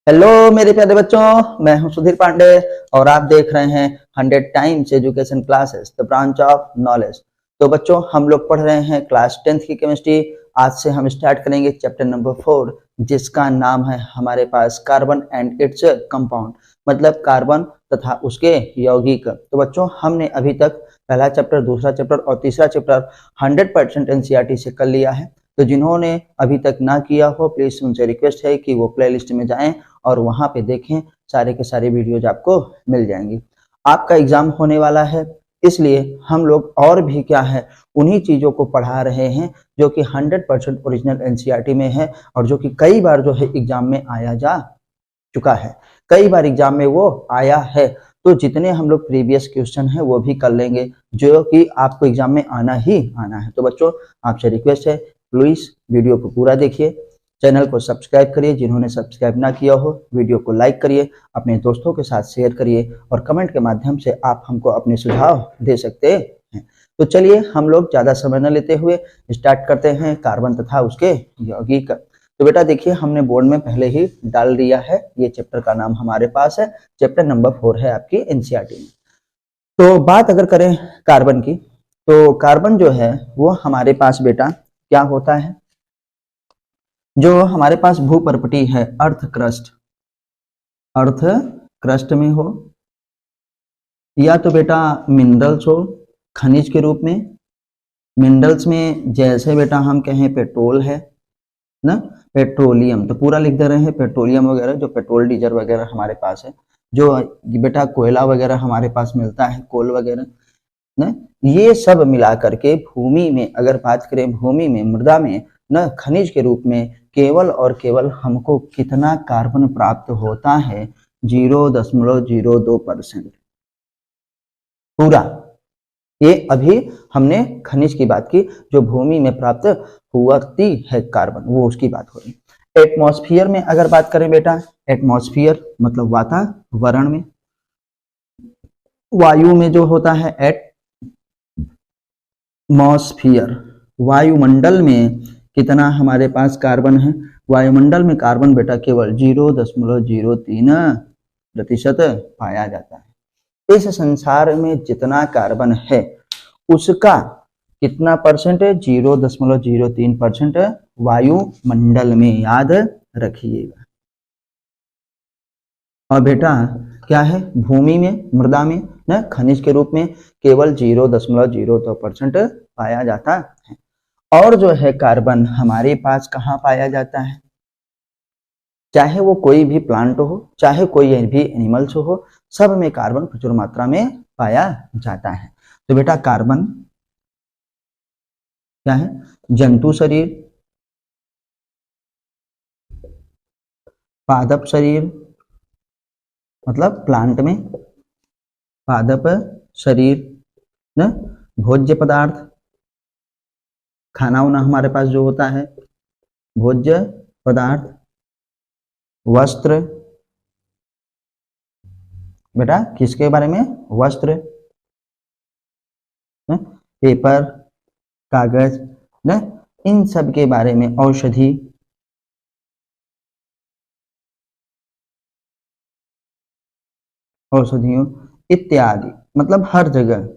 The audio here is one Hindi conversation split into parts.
हेलो मेरे प्यारे बच्चों, मैं हूं सुधीर पांडे और आप देख रहे हैं 100 times education classes the branch of knowledge. तो बच्चों, हम लोग पढ़ रहे हैं क्लास 10th की केमिस्ट्री। आज से हम स्टार्ट करेंगे चैप्टर नंबर 4, जिसका नाम है हमारे पास कार्बन एंड इट्स कंपाउंड, मतलब कार्बन तथा उसके यौगिक। तो बच्चों, हमने अभी तक पहला चैप्टर, दूसरा चैप्टर और तीसरा चैप्टर 100% एनसीईआरटी से कर लिया है। तो जिन्होंने अभी तक ना किया हो, प्लीज उनसे रिक्वेस्ट है कि वो प्लेलिस्ट में जाएं और वहां पे देखें। सारे के सारे वीडियोज आपको मिल जाएंगी। आपका एग्जाम होने वाला है, इसलिए हम लोग और भी क्या है, उन्हीं चीजों को पढ़ा रहे हैं जो कि 100% ओरिजिनल एनसीईआरटी में है और जो कि कई बार जो है एग्जाम में आया जा चुका है, कई बार एग्जाम में वो आया है। तो जितने हम लोग प्रीवियस क्वेश्चन है वो भी कर लेंगे, जो कि आपको एग्जाम में आना ही आना है। तो बच्चों, आपसे रिक्वेस्ट है, प्लीज वीडियो को पूरा देखिए, चैनल को सब्सक्राइब करिए, जिन्होंने सब्सक्राइब ना किया हो वीडियो को लाइक करिए, अपने दोस्तों के साथ शेयर करिए और कमेंट के माध्यम से आप हमको अपने सुझाव दे सकते हैं। तो चलिए, हम लोग ज्यादा समय न लेते हुए स्टार्ट करते हैं कार्बन तथा उसके यौगिक। तो बेटा देखिए, हमने बोर्ड में पहले ही डाल दिया है, ये चैप्टर का नाम हमारे पास है, चैप्टर नंबर 4 है आपकी एनसीईआरटी में। तो बात अगर करें कार्बन की, तो कार्बन जो है वो हमारे पास बेटा क्या होता है, जो हमारे पास भूपर्पटी है, अर्थ क्रस्ट में हो, या तो बेटा मिनरल्स हो, खनिज के रूप में। मिनरल्स में जैसे बेटा हम कहें पेट्रोल है ना, पेट्रोलियम, तो पूरा लिख दे रहे हैं पेट्रोलियम वगैरह, जो पेट्रोल डीजल वगैरह हमारे पास है, जो बेटा कोयला वगैरह हमारे पास मिलता है, कोल वगैरह ना, ये सब मिला करके भूमि में, अगर बात करें भूमि में, मृदा में न, खनिज के रूप में केवल और केवल हमको कितना कार्बन प्राप्त होता है, 0.02% पूरा। ये अभी हमने खनिज की बात की, जो भूमि में प्राप्त होती है कार्बन, वो उसकी बात हो रही। एटमॉस्फेयर में अगर बात करें बेटा, एटमॉस्फेयर मतलब वातावरण में, वायु में जो होता है एटमॉस्फेयर, वायुमंडल में कितना हमारे पास कार्बन है, वायुमंडल में कार्बन बेटा केवल 0.03% पाया जाता है। इस संसार में जितना कार्बन है उसका कितना परसेंट है, 0.03% वायुमंडल में, याद रखिएगा। और बेटा क्या है, भूमि में, मृदा में न, खनिज के रूप में केवल 0.02% पाया जाता है। और जो है कार्बन हमारे पास कहाँ पाया जाता है, चाहे वो कोई भी प्लांट हो, चाहे कोई भी एनिमल्स हो, सब में कार्बन प्रचुर मात्रा में पाया जाता है। तो बेटा कार्बन क्या है, जंतु शरीर, पादप शरीर, मतलब प्लांट में पादप शरीर न, भोज्य पदार्थ, खाना वाना हमारे पास जो होता है, भोज्य पदार्थ, वस्त्र, बेटा किसके बारे में, वस्त्र न, पेपर, कागज न, इन सब के बारे में, औषधि, औषधियों इत्यादि, मतलब हर जगह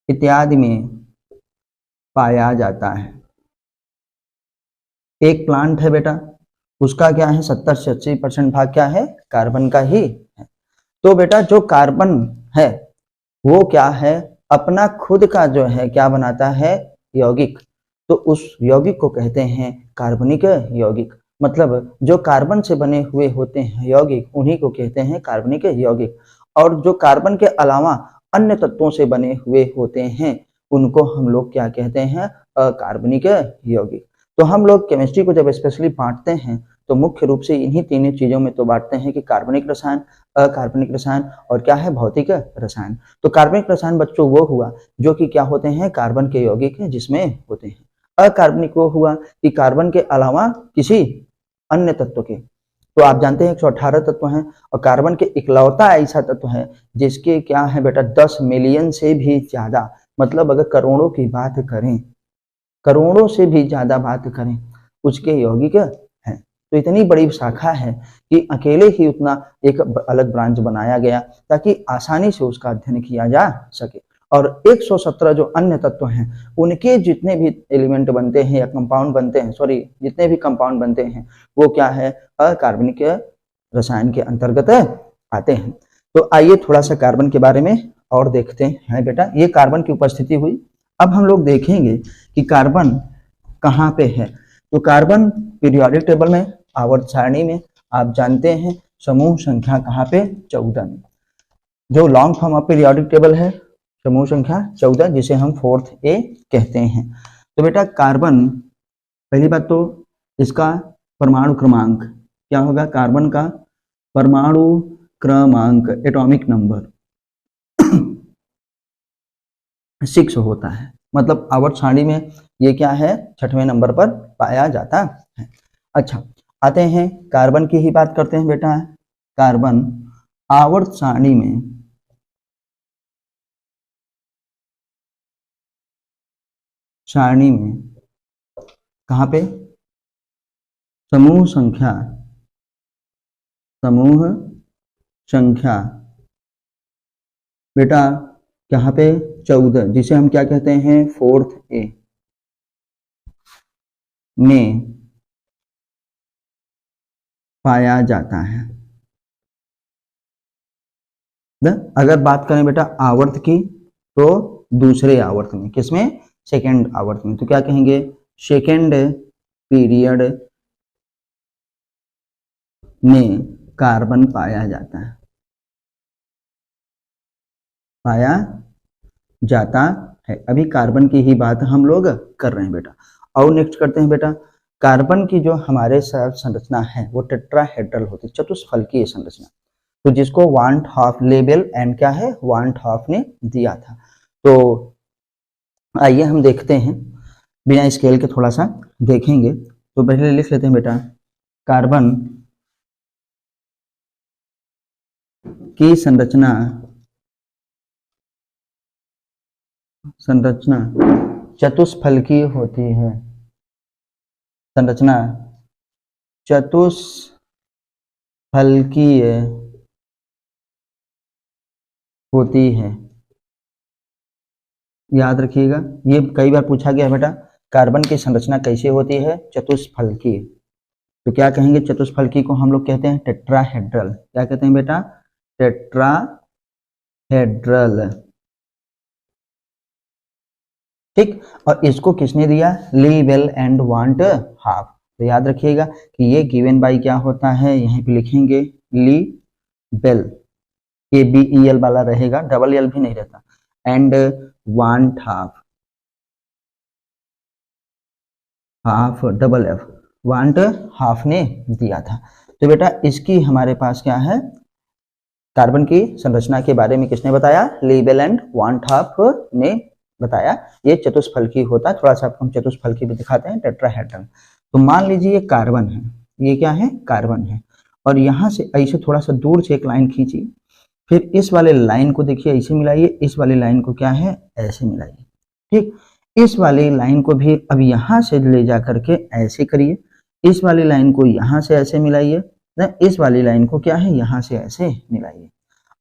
इत्यादि में पाया जाता है। एक प्लांट है बेटा, उसका क्या है, 70 से 80% भाग क्या है, कार्बन का ही है। तो बेटा जो कार्बन है वो क्या है, अपना खुद का जो है क्या बनाता है, यौगिक। तो उस यौगिक को कहते हैं कार्बनिक यौगिक, मतलब जो कार्बन से बने हुए होते हैं यौगिक, उन्हीं को कहते हैं कार्बनिक यौगिक। और जो कार्बन के अलावा अन्य तत्वों से बने हुए होते हैं, उनको हम लोग क्या कहते हैं, अकार्बनिक यौगिक। तो हम लोग केमिस्ट्री को जब स्पेशली बांटते हैं तो मुख्य रूप से इन्हीं तीनों चीजों में तो बांटते हैं कि कार्बनिक रसायन, अकार्बनिक रसायन और क्या है, भौतिक रसायन। तो कार्बनिक रसायन बच्चों वो हुआ जो कि क्या होते हैं, कार्बन के यौगिक हैं जिसमें होते हैं। अकार्बनिक वो हुआ कि कार्बन के अलावा किसी अन्य तत्व के। तो आप जानते हैं 118 तत्व हैं और कार्बन के इकलौता ऐसा तत्व है जिसके क्या है बेटा, 10 मिलियन से भी ज्यादा, मतलब अगर करोड़ों की बात करें, करोड़ों से भी ज्यादा बात करें, उसके यौगिक हैं। तो इतनी बड़ी शाखा है कि अकेले ही उतना एक अलग ब्रांच बनाया गया ताकि आसानी से उसका अध्ययन किया जा सके। और 117 जो अन्य तत्व हैं उनके जितने भी एलिमेंट बनते हैं या कंपाउंड बनते हैं, सॉरी जितने भी कंपाउंड बनते हैं वो क्या है, अकार्बनिक रसायन के अंतर्गत आते हैं। तो आइए थोड़ा सा कार्बन के बारे में और देखते हैं बेटा। ये कार्बन की उपस्थिति हुई। अब हम लोग देखेंगे कि कार्बन कहाँ पे है। तो कार्बन पीरियोडिक टेबल में, आवर्त सारणी में आप जानते हैं समूह संख्या कहाँ पे, 14 में। जो long form of periodic table है समूह संख्या 14, जिसे हम 4th A कहते हैं। तो बेटा कार्बन, पहली बात तो इसका परमाणु क्रमांक क्या होगा, कार्बन का परमाणु क्रमांक एटॉमिक नंबर 6 होता है। मतलब आवर्त सारणी में ये क्या है, 6वें नंबर पर पाया जाता है। अच्छा, आते हैं कार्बन की ही बात करते हैं बेटा। कार्बन आवर्त सारणी में कहाँ पे, समूह संख्या बेटा कहाँ पे, 14, जिसे हम क्या कहते हैं 4th A में पाया जाता है। अगर बात करें बेटा आवर्त की तो दूसरे आवर्त में, किसमें, सेकेंड आवर्त में। तो क्या कहेंगे, सेकेंड पीरियड में कार्बन पाया जाता है। अभी कार्बन की ही बात हम लोग कर रहे हैं बेटा। और नेक्स्ट करते हैं बेटा, कार्बन की जो हमारे साथ संरचना है वो टेट्राहेड्रल होती है, चतुष्फलकीय संरचना। तो जिसको वांट हॉफ लेबल एंड क्या है, वांट हॉफ ने दिया था। तो आइए हम देखते हैं, बिना स्केल के थोड़ा सा देखेंगे। तो पहले लिख लेते हैं बेटा, कार्बन की संरचना चतुष्फलकीय होती है। संरचना चतुष्फलकीय होती है। याद रखिएगा, ये कई बार पूछा गया है बेटा, कार्बन की संरचना कैसे होती है, चतुष्फलकीय। तो क्या कहेंगे, चतुष्फलकीय को हम लोग कहते हैं टेट्राहेड्रल। क्या कहते हैं बेटा, टेट्राहेड्रल। ठीक, और इसको किसने दिया, लीबेल एंड वांट हाफ। तो याद रखिएगा कि ये गिवन बाय क्या होता है, यहीं पे लिखेंगे लीबेल, KBEL वाला रहेगा, डबल एल भी नहीं रहता, and want half double F, want half ने दिया था। तो बेटा इसकी हमारे पास क्या है, कार्बन की संरचना के बारे में किसने बताया, लीबेल एंड वांट हाफ ने बताया। ये चतुष्फलकीय होता है। थोड़ा सा आपको हम चतुष्फलकीय भी दिखाते हैं, टेट्राहेड्रल। तो मान लीजिए ये कार्बन है, ये क्या है, कार्बन है, और यहाँ से ऐसे थोड़ा सा दूर से एक लाइन खींचिए, फिर इस वाले लाइन को देखिए ऐसे मिलाइए, इस वाले लाइन को क्या है, ऐसे मिलाइए। ठीक, इस वाली लाइन को भी अब यहाँ से ले जा करके ऐसे करिए, इस वाली लाइन को यहाँ से ऐसे मिलाइए, इस वाली लाइन को क्या है, यहाँ से ऐसे मिलाइए।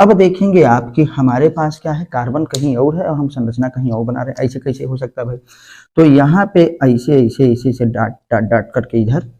अब देखेंगे आप कि हमारे पास क्या है, कार्बन कहीं और है और हम संरचना कहीं और बना रहे हैं। ऐसे कैसे हो सकता है भाई, तो यहाँ पे ऐसे ऐसे ऐसे से डॉट डॉट डॉट करके इधर,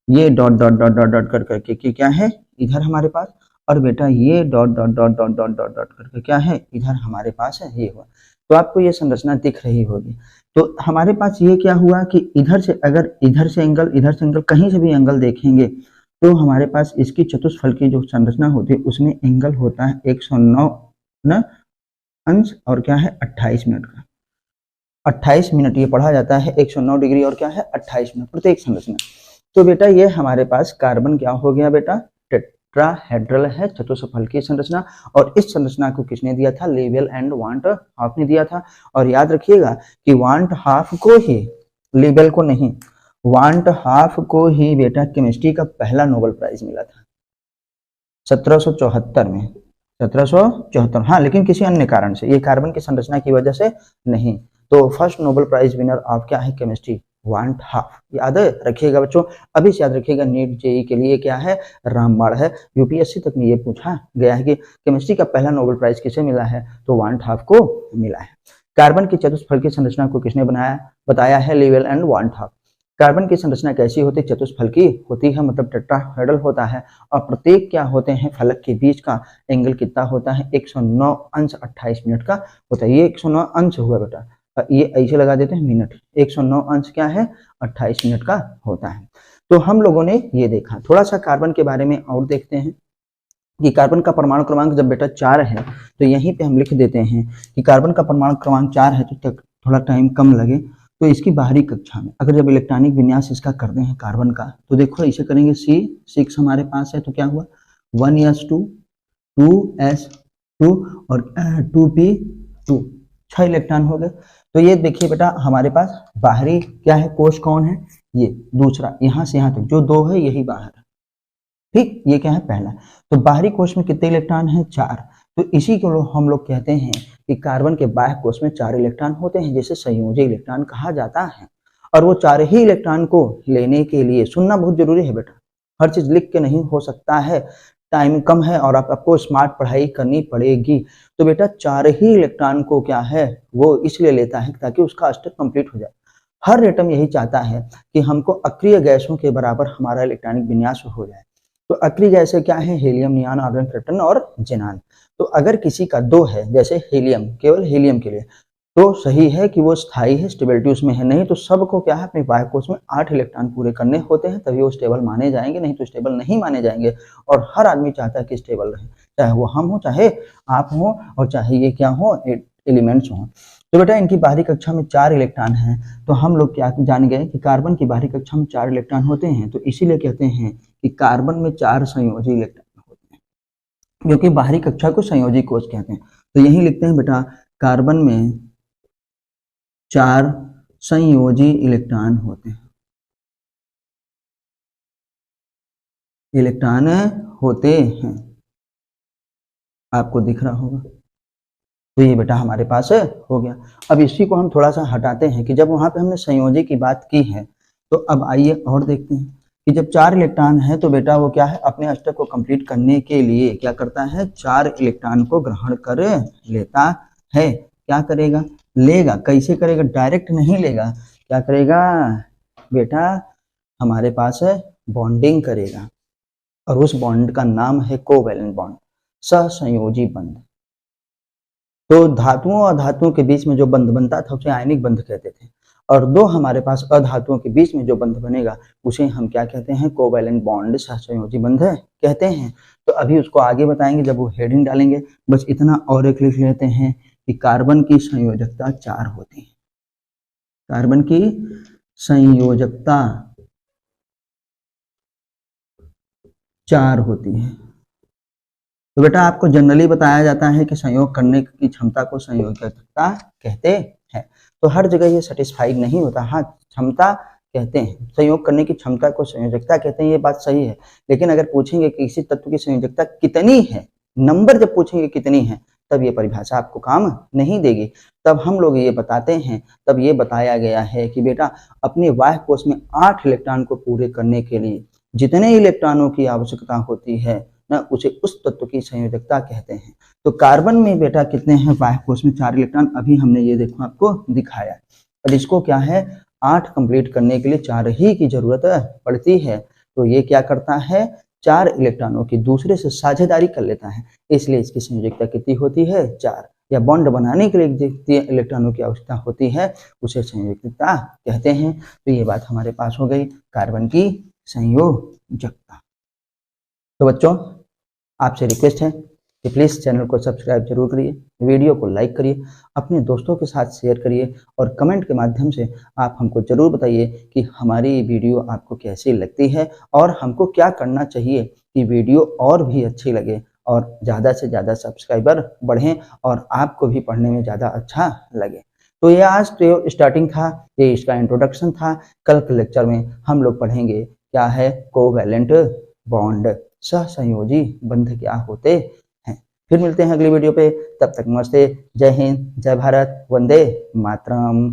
ये dot dot dot dot dot कर करके कि क्या है इधर हमारे पास, और बेटा ये dot dot dot dot dot dot dot करके क्या है इधर हमारे पास है, ये हुआ। तो आपको ये संरचना दिख रही होगी। तो हमारे पास ये क्या हुआ कि इधर से अगर इधर से एंगल, इधर से एंगल, कहीं से भी एंगल देखेंगे तो हमारे पास इसकी चतुष्फलकीय जो संरचना होती है उसमें एंगल होता है 109 ना अंश और क्या है 28 मिनट का। 28 मिनट ये पढ़ा जाता है, 109 डिग्री और क्या है 28 मिनट प्रत्येक संरचना। तो बेटा ये हमारे पास कार्बन क्या हो गया बेटा, टेट्राहेड्रल है, चतुष्फलकीय संरचना। और इस संरचना को किसने दिया था, लीबेल एंड वांट हाफ ने दिया था। और याद रखिएगा कि वांट हाफ को ही, लीबेल को नहीं, वांट हाफ को ही बेटा केमिस्ट्री का पहला नोबेल प्राइज मिला था 1774 में, 1774। हाँ, लेकिन किसी अन्य कारण से, ये कार्बन की संरचना की वजह से नहीं। तो first Nobel prize winner of क्या है, केमिस्ट्री, वांट हाफ। याद रखिएगा बच्चों, अभी से याद रखिएगा, नीट जेई के लिए क्या है, रामबाण है। यूपीएससी तक में ये पूछा गया है कि केमिस्ट्री का पहला नोबेल प्राइज किसे मिला है, तो वांट हाफ को मिला है। कार्बन की चतुष्फलकीय की संरचना को किसने बताया है, लीवेल एंड वांट हाफ। कार्बन की संरचना कैसी होती है, चतुष्फलकीय होती है, मतलब टेट्राहेड्रल होता है, और प्रत्येक क्या होते हैं, फलक के बीच का एंगल कितना होता है, 109 अंश 28 मिनट का होता है। ये 109 अंश हुआ बेटा, ये ऐसे लगा देते हैं मिनट, 109 अंश क्या है, 28 मिनट का होता है। तो हम लोगों ने ये देखा, थोड़ा सा कार्बन के बारे में और देखते हैं कि कार्बन का परमाणु क्रमांक जब बेटा 4 है, तो यहीं पे हम लिख देते हैं कि कार्बन का परमाणु क्रमांक 4 है, तो थोड़ा टाइम कम लगे, तो इसकी बाहरी कक्षा में अगर जब इलेक्ट्रॉनिक विन्यास इसका करते हैं कार्बन का, तो देखो इसे करेंगे C6 हमारे पास है, तो क्या हुआ 1s2 2s2 और 2p2, 6 इलेक्ट्रॉन हो गए। तो ये देखिए बेटा हमारे पास बाहरी क्या है, कोश कौन है, ये दूसरा, यहां से यहां तक जो 2 है यही बाहर है, ठीक, ये क्या है पहला। तो बाहरी कोश में कितने इलेक्ट्रॉन है, 4। तो इसी को हम लोग कहते हैं कि कार्बन के बाह्य कोश में 4 इलेक्ट्रॉन होते हैं, जिसे संयोजी इलेक्ट्रॉन कहा जाता है। और वो 4 ही इलेक्ट्रॉन को लेने के लिए सुनना बहुत जरूरी है बेटा, हर चीज लिख के नहीं हो सकता है, टाइम कम है और आपको स्मार्ट पढ़ाई करनी पड़ेगी। तो बेटा 4 ही इलेक्ट्रॉन को क्या है, वो इसलिए लेता है ताकि उसका अष्टक कंप्लीट हो जाए। हर एटम यही चाहता है कि हमको अक्रिय गैसों के बराबर हमारा इलेक्ट्रॉनिक विन्यास हो जाए। तो अक्रिय गैसें क्या है, हीलियम, नियान, आर्गन, क्रिप्टन और जेनान। तो अगर किसी का 2 है, जैसे हीलियम, केवल हीलियम के लिए, तो सही है कि वो स्थायी है, स्टेबिलिटी उसमें है, नहीं तो सबको क्या है अपने बाह्य कोश में 8 इलेक्ट्रॉन पूरे करने होते हैं, तभी वो स्टेबल माने जाएंगे, नहीं तो स्टेबल नहीं माने जाएंगे। और हर आदमी चाहता है कि स्टेबल रहे, चाहे वो हम हो, चाहे आप हो, और चाहे ये क्या हो, एलिमेंट्स हो। तो बेटा इनकी बाहरी कक्षा में 4 इलेक्ट्रॉन हैं, तो हम लोग क्या जान गए कि कार्बन की बाहरी कक्षा में 4 इलेक्ट्रॉन होते हैं, तो इसीलिए कहते हैं कि कार्बन में 4 संयोजी इलेक्ट्रॉन होते हैं, क्योंकि बाहरी कक्षा को संयोजी कोश कहते हैं। तो यही लिखते हैं बेटा, कार्बन में 4 संयोजी इलेक्ट्रॉन होते हैं, इलेक्ट्रॉन होते हैं, आपको दिख रहा होगा। तो ये बेटा हमारे पास हो गया। अब इसी को हम थोड़ा सा हटाते हैं कि जब वहां पे हमने संयोजी की बात की है, तो अब आइए और देखते हैं कि जब 4 इलेक्ट्रॉन है, तो बेटा वो क्या है, अपने अष्टक को कंप्लीट करने के लिए क्या करता है, 4 इलेक्ट्रॉन को ग्रहण कर लेता है। क्या करेगा, लेगा, कैसे करेगा, डायरेक्ट नहीं लेगा, क्या करेगा बेटा, हमारे पास है बॉन्डिंग करेगा, और उस बॉन्ड का नाम है कोवैलेंट बॉन्ड, सहसंयोजी बंध। तो धातुओं और धातुओं के बीच में जो बंध बनता था उसे आयनिक बंध कहते थे, और 2 हमारे पास अधातुओं के बीच में जो बंध बनेगा उसे हम क्या कहते हैं, कोवैलेंट बॉन्ड, सहसंयोजी बंध कहते हैं। तो अभी उसको आगे बताएंगे जब वो हेडिंग डालेंगे। बस इतना और एक लिख लेते हैं कि कार्बन की संयोजकता 4 होती है, कार्बन की संयोजकता 4 होती है। तो बेटा आपको जनरली बताया जाता है कि संयोग करने की क्षमता को संयोजकता कहते हैं, तो हर जगह ये सेटिस्फाइड नहीं होता। हाँ, क्षमता कहते हैं, संयोग करने की क्षमता को संयोजकता कहते हैं, ये बात सही है। लेकिन अगर पूछेंगे कि किसी तत्व की संयोजकता कितनी है, नंबर जब पूछेंगे कितनी है, तब ये परिभाषा आपको काम नहीं देगी। तब हम लोग ये बताते हैं, तब ये बताया गया है कि बेटा अपने बाह्य कोश में 8 इलेक्ट्रॉन को पूरे करने के लिए जितने इलेक्ट्रॉनों की आवश्यकता होती है ना, उसे उस तत्व की संयोजकता कहते हैं। तो कार्बन में बेटा कितने हैं, बाह्य कोश में 4 इलेक्ट्रॉन, अभी हमने ये देखो आपको दिखाया। और इसको क्या है, 8 कंप्लीट करने के लिए 4 ही की जरूरत पड़ती है। तो ये क्या करता है, 4 इलेक्ट्रॉनों की दूसरे से साझेदारी कर लेता है, इसलिए इसकी संयोजकता कितनी होती है, 4। या बॉन्ड बनाने के लिए जितने इलेक्ट्रॉनों की आवश्यकता होती है उसे संयोजकता कहते हैं। तो ये बात हमारे पास हो गई कार्बन की संयोजकता। तो बच्चों आपसे रिक्वेस्ट है कि प्लीज़ चैनल को सब्सक्राइब जरूर करिए, वीडियो को लाइक करिए, अपने दोस्तों के साथ शेयर करिए, और कमेंट के माध्यम से आप हमको ज़रूर बताइए कि हमारी वीडियो आपको कैसी लगती है और हमको क्या करना चाहिए कि वीडियो और भी अच्छी लगे और ज़्यादा से ज़्यादा सब्सक्राइबर बढ़ें और आपको भी पढ़ने में ज़्यादा अच्छा लगे। तो ये आज तो स्टार्टिंग था, ये इसका इंट्रोडक्शन था। कल के लेक्चर में हम लोग पढ़ेंगे क्या है कोवैलेंट बॉन्ड, सहसंयोजी बंध क्या होते हैं। फिर मिलते हैं अगली वीडियो पे, तब तक नमस्ते, जय हिंद, जय भारत, वंदे मातरम।